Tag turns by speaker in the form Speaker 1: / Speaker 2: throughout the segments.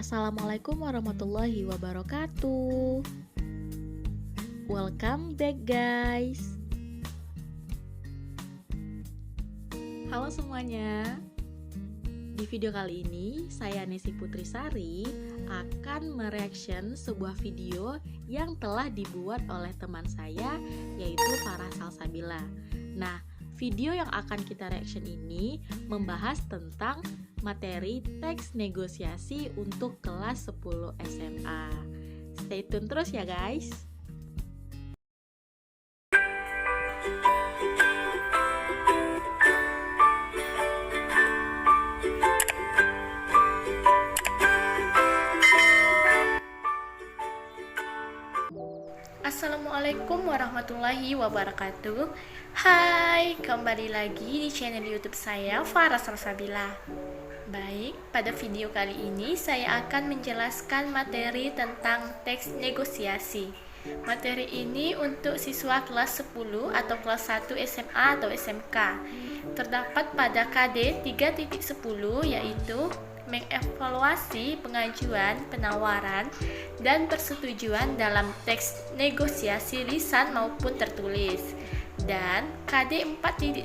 Speaker 1: Assalamualaikum warahmatullahi wabarakatuh. Welcome back guys. Halo semuanya. Di video kali ini saya Nesi Putrisari akan mereaction sebuah video yang telah dibuat oleh teman saya, yaitu Farah Salsabila. Nah, video yang akan kita reaction ini membahas tentang materi teks negosiasi untuk kelas 10 SMA. Stay tune terus ya guys.
Speaker 2: Assalamualaikum warahmatullahi wabarakatuh. Hai, kembali lagi di channel YouTube saya, Farah Salsabila. Baik, pada video kali ini saya akan menjelaskan materi tentang teks negosiasi. Materi ini untuk siswa kelas 10 atau kelas 1 SMA atau SMK. Terdapat pada KD 3.10, yaitu mengevaluasi pengajuan, penawaran, dan persetujuan dalam teks negosiasi lisan maupun tertulis. Dan KD 4.10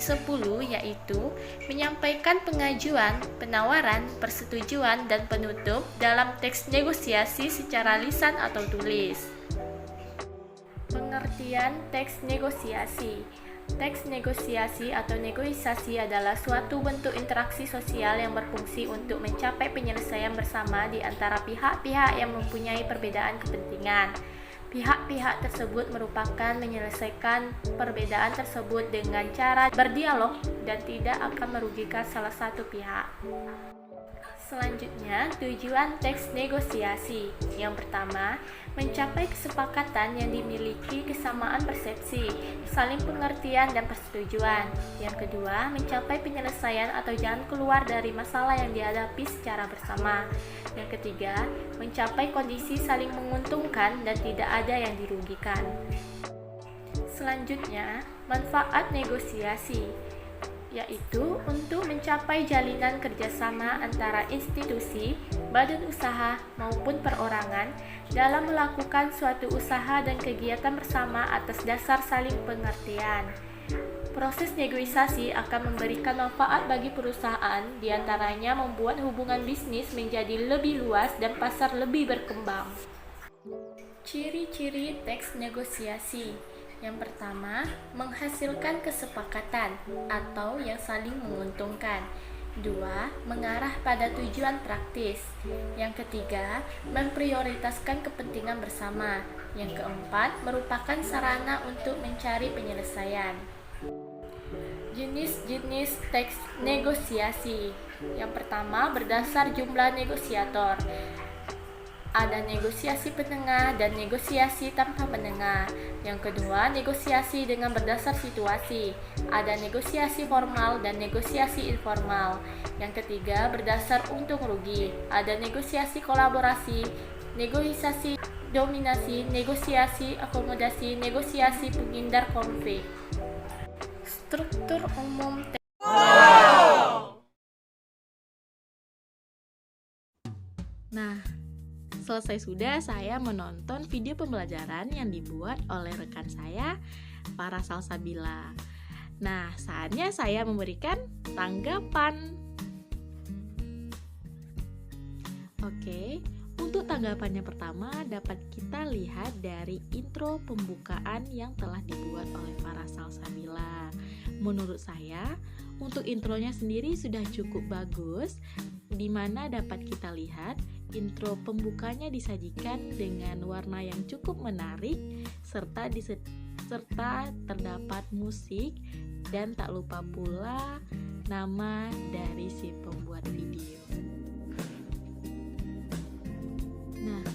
Speaker 2: yaitu menyampaikan pengajuan, penawaran, persetujuan, dan penutup dalam teks negosiasi secara lisan atau tulis. Pengertian teks negosiasi. Teks negosiasi atau negosiasi adalah suatu bentuk interaksi sosial yang berfungsi untuk mencapai penyelesaian bersama di antara pihak-pihak yang mempunyai perbedaan kepentingan. Pihak-pihak tersebut merupakan menyelesaikan perbedaan tersebut dengan cara berdialog dan tidak akan merugikan salah satu pihak. Selanjutnya, tujuan teks negosiasi. Yang pertama, mencapai kesepakatan yang dimiliki kesamaan persepsi, saling pengertian dan persetujuan. Yang kedua, mencapai penyelesaian atau jalan keluar dari masalah yang dihadapi secara bersama. Yang ketiga, mencapai kondisi saling menguntungkan dan tidak ada yang dirugikan. Selanjutnya, manfaat negosiasi, yaitu untuk mencapai jalinan kerjasama antara institusi, badan usaha, maupun perorangan dalam melakukan suatu usaha dan kegiatan bersama atas dasar saling pengertian. Proses negosiasi akan memberikan manfaat bagi perusahaan, diantaranya membuat hubungan bisnis menjadi lebih luas dan pasar lebih berkembang. Ciri-ciri teks negosiasi. Yang pertama, menghasilkan kesepakatan atau yang saling menguntungkan. Dua, mengarah pada tujuan praktis. Yang ketiga, memprioritaskan kepentingan bersama. Yang keempat, merupakan sarana untuk mencari penyelesaian. Jenis-jenis teks negosiasi. Yang pertama, berdasar jumlah negosiator. Ada negosiasi penengah dan negosiasi tanpa penengah. Yang kedua, negosiasi dengan berdasar situasi. Ada negosiasi formal dan negosiasi informal. Yang ketiga, berdasar untung rugi. Ada negosiasi kolaborasi, negosiasi dominasi, negosiasi akomodasi, negosiasi penghindar konflik. Struktur umum
Speaker 1: Nah, selesai sudah saya menonton video pembelajaran yang dibuat oleh rekan saya, Farah Salsabila. Nah, saatnya saya memberikan tanggapan. Oke, untuk tanggapannya pertama dapat kita lihat dari intro pembukaan yang telah dibuat oleh Farah Salsabila. Menurut saya, untuk intronya sendiri sudah cukup bagus, di mana dapat kita lihat intro pembukanya disajikan dengan warna yang cukup menarik serta terdapat musik dan tak lupa pula nama dari si pembuat video. Nah,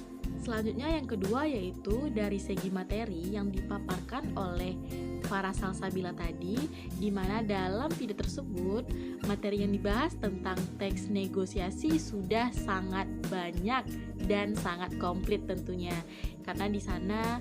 Speaker 1: selanjutnya yang kedua yaitu dari segi materi yang dipaparkan oleh Farah Salsabila tadi, di mana dalam video tersebut materi yang dibahas tentang teks negosiasi sudah sangat banyak dan sangat komplit tentunya, karena di sana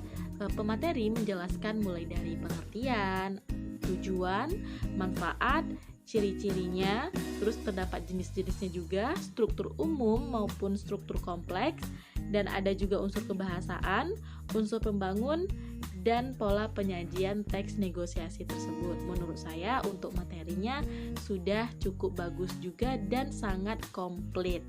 Speaker 1: pemateri menjelaskan mulai dari pengertian, tujuan, manfaat, ciri-cirinya, terus terdapat jenis-jenisnya juga, struktur umum maupun struktur kompleks, dan ada juga unsur kebahasaan, unsur pembangun, dan pola penyajian teks negosiasi tersebut. Menurut saya untuk materinya sudah cukup bagus juga dan sangat komplit.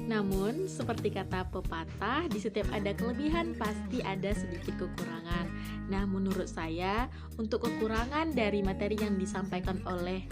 Speaker 1: Namun, seperti kata pepatah, di setiap ada kelebihan pasti ada sedikit kekurangan. Nah, menurut saya, untuk kekurangan dari materi yang disampaikan oleh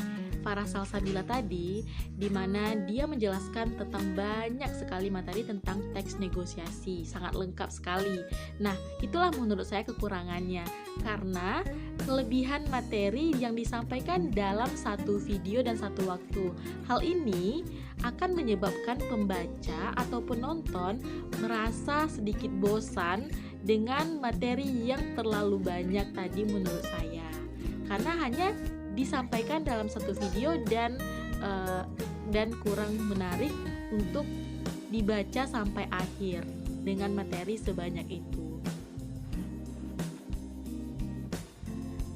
Speaker 1: Farah Salsabila tadi, di mana dia menjelaskan tentang banyak sekali materi tentang teks negosiasi, sangat lengkap sekali. Nah, itulah menurut saya kekurangannya, karena kelebihan materi yang disampaikan dalam satu video dan satu waktu. Hal ini akan menyebabkan pembaca atau penonton merasa sedikit bosan dengan materi yang terlalu banyak tadi menurut saya, karena hanya disampaikan dalam satu video dan kurang menarik untuk dibaca sampai akhir dengan materi sebanyak itu.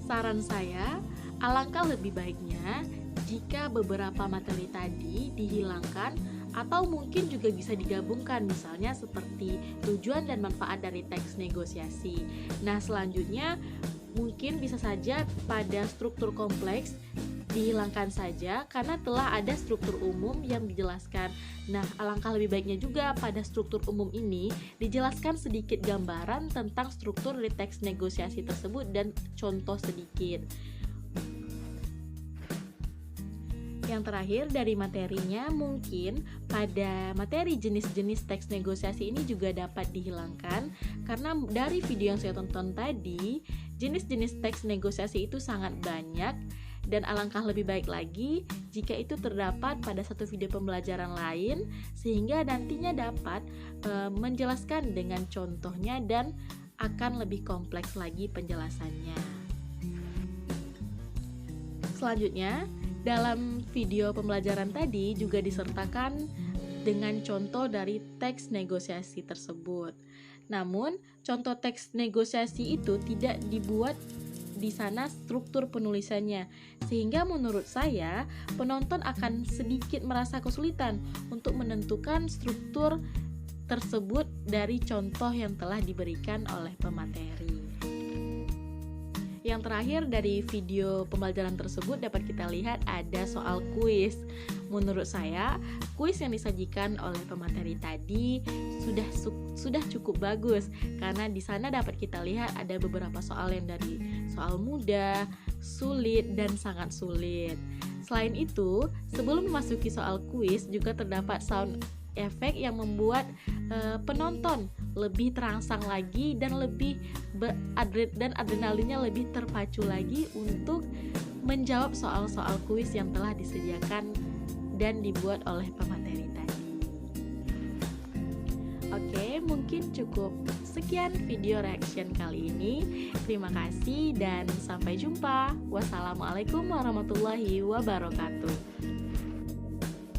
Speaker 1: Saran saya, alangkah lebih baiknya jika beberapa materi tadi dihilangkan atau mungkin juga bisa digabungkan, misalnya seperti tujuan dan manfaat dari teks negosiasi. Nah, selanjutnya mungkin bisa saja pada struktur kompleks dihilangkan saja karena telah ada struktur umum yang dijelaskan. Nah, alangkah lebih baiknya juga pada struktur umum ini dijelaskan sedikit gambaran tentang struktur dari teks negosiasi tersebut dan contoh sedikit. Yang terakhir dari materinya, mungkin pada materi jenis-jenis teks negosiasi ini juga dapat dihilangkan, karena dari video yang saya tonton tadi, jenis-jenis teks negosiasi itu sangat banyak, dan alangkah lebih baik lagi jika itu terdapat pada satu video pembelajaran lain, sehingga nantinya dapat menjelaskan dengan contohnya dan akan lebih kompleks lagi penjelasannya. Selanjutnya, dalam video pembelajaran tadi juga disertakan dengan contoh dari teks negosiasi tersebut. Namun, contoh teks negosiasi itu tidak dibuat di sana struktur penulisannya, sehingga menurut saya penonton akan sedikit merasa kesulitan untuk menentukan struktur tersebut dari contoh yang telah diberikan oleh pemateri. Yang terakhir dari video pembelajaran tersebut dapat kita lihat ada soal kuis. Menurut saya, kuis yang disajikan oleh pemateri tadi sudah cukup bagus, karena di sana dapat kita lihat ada beberapa soal yang dari soal mudah, sulit, dan sangat sulit. Selain itu, sebelum memasuki soal kuis juga terdapat sound efek yang membuat penonton lebih terangsang lagi dan adrenalinnya lebih terpacu lagi untuk menjawab soal-soal kuis yang telah disediakan dan dibuat oleh pemateri tadi. Oke, mungkin cukup sekian video reaction kali ini. Terima kasih dan sampai jumpa. Wassalamualaikum warahmatullahi wabarakatuh.